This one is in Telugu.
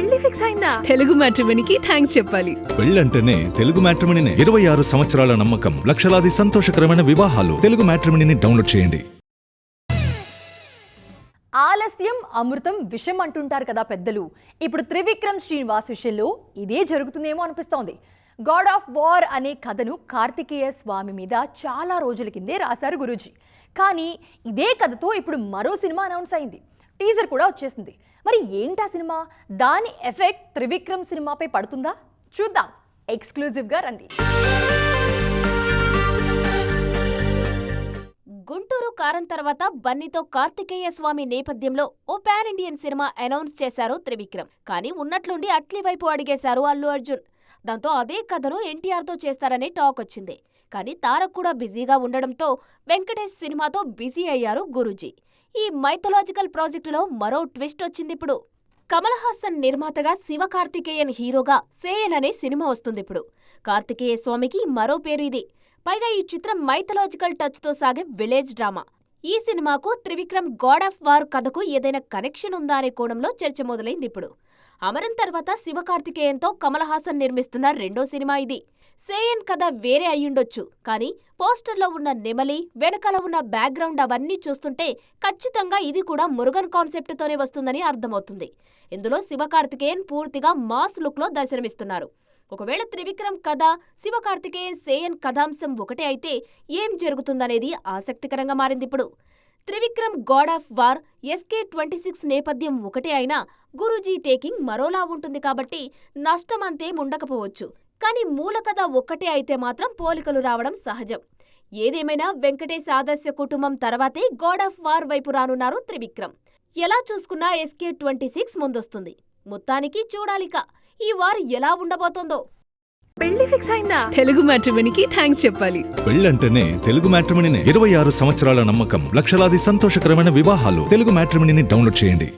పెళ్లి ఫిక్స్ అయిందా? తెలుగు మ్యాట్రిమోనీకి థ్యాంక్స్ చెప్పాలి. పెళ్ళంటేనే తెలుగు మ్యాట్రిమోనీనే. 26 సంవత్సరాల నమ్మకం, లక్షలాది సంతోషకరమైన వివాహాలు. తెలుగు మ్యాట్రిమోనీని డౌన్లోడ్ చేయండి. ఆలస్యం అమృతం విషం అంటుంటారు కదా పెద్దలు. ఇప్పుడు త్రివిక్రమ్ శ్రీనివాస్ విషయంలో ఇదే జరుగుతుందేమో అనిపిస్తోంది. గాడ్ ఆఫ్ వార్ అనే కథను కార్తికేయ స్వామి మీద చాలా రోజుల కిందే రాశారు గురూజీ. కానీ ఇదే కథతో ఇప్పుడు మరో సినిమా అనౌన్స్ అయింది. టీజర్ కూడా వచ్చేసింది. మరి ఏంటా సినిమా? దాని ఎఫెక్ట్ త్రివిక్రమ్ సినిమాపై పడుతుందా? చూద్దాం. ఎక్స్క్లూజివ్గా రండి. గుంటూరు కారం తర్వాత బన్నీతో కార్తికేయ స్వామి నేపథ్యంలో ఓ పాన్ ఇండియన్ సినిమా అనౌన్స్ చేశారు త్రివిక్రమ్. కానీ ఉన్నట్లుండి అట్లీ వైపు అడిగేశారు అల్లు అర్జున్. దాంతో అదే కథను ఎన్టీఆర్తో చేస్తారనే టాక్ వచ్చింది. కానీ తారక్ కూడా బిజీగా ఉండడంతో వెంకటేష్ సినిమాతో బిజీ అయ్యారు గురూజీ. ఈ మైథలాజికల్ ప్రాజెక్టులో మరో ట్విస్ట్ వచ్చిందిప్పుడు. కమల్ హాసన్ నిర్మాతగా శివకార్తికేయన్ హీరోగా సేయన్ అనే సినిమా వస్తుందిప్పుడు. కార్తికేయ స్వామికి మరో పేరు ఇది. పైగా ఈ చిత్రం మైథలాజికల్ టచ్తో సాగే విలేజ్ డ్రామా. ఈ సినిమాకు త్రివిక్రమ్ గాడ్ ఆఫ్ వార్ కథకు ఏదైనా కనెక్షన్ ఉందా అనే కోణంలో చర్చ మొదలైందిప్పుడు. అమరన్ తర్వాత శివకార్తికేయన్తో కమల్ హాసన్ నిర్మిస్తున్న రెండో సినిమా ఇది. సేయన్ కథ వేరే అయ్యుండొచ్చు, కానీ పోస్టర్లో ఉన్న నెమలి, వెనకాల ఉన్న బ్యాక్గ్రౌండ్ అవన్నీ చూస్తుంటే ఖచ్చితంగా ఇది కూడా మురుగన్ కాన్సెప్ట్తోనే వస్తుందని అర్థమవుతుంది. ఇందులో శివకార్తికేయన్ పూర్తిగా మాస్ లుక్లో దర్శనమిస్తున్నారు. ఒకవేళ త్రివిక్రమ్ కథ, శివకార్తికేయన్ సేయన్ కథాంశం ఒకటే అయితే ఏం జరుగుతుందనేది ఆసక్తికరంగా మారిందిప్పుడు. Trivikram God of War, SK26 నేపథ్యం ఒకటే అయినా గురూజీ టేకింగ్ మరోలా ఉంటుంది కాబట్టి నష్టమంతేం ఉండకపోవచ్చు. కానీ మూల కథ ఒక్కటే అయితే మాత్రం పోలికలు రావడం సహజం. ఏదేమైనా వెంకటేష్ ఆదర్శ కుటుంబం తర్వాతే గాడ్ ఆఫ్ వార్ వైపు రానున్నారు త్రివిక్రమ్. ఎలా చూసుకున్నా SK26 ముందొస్తుంది. మొత్తానికి చూడాలిక ఈ వార్ ఎలా ఉండబోతోందో. పెళ్లి ఫిక్స్ అయిందా? తెలుగు మ్యాట్రిమోనీకి థ్యాంక్స్ చెప్పాలి. పెళ్ళంటేనే తెలుగు మ్యాట్రిమోనీనే. 26 సంవత్సరాల నమ్మకం, లక్షలాది సంతోషకరమైన వివాహాలు. తెలుగు మ్యాట్రిమోనీని డౌన్లోడ్ చేయండి.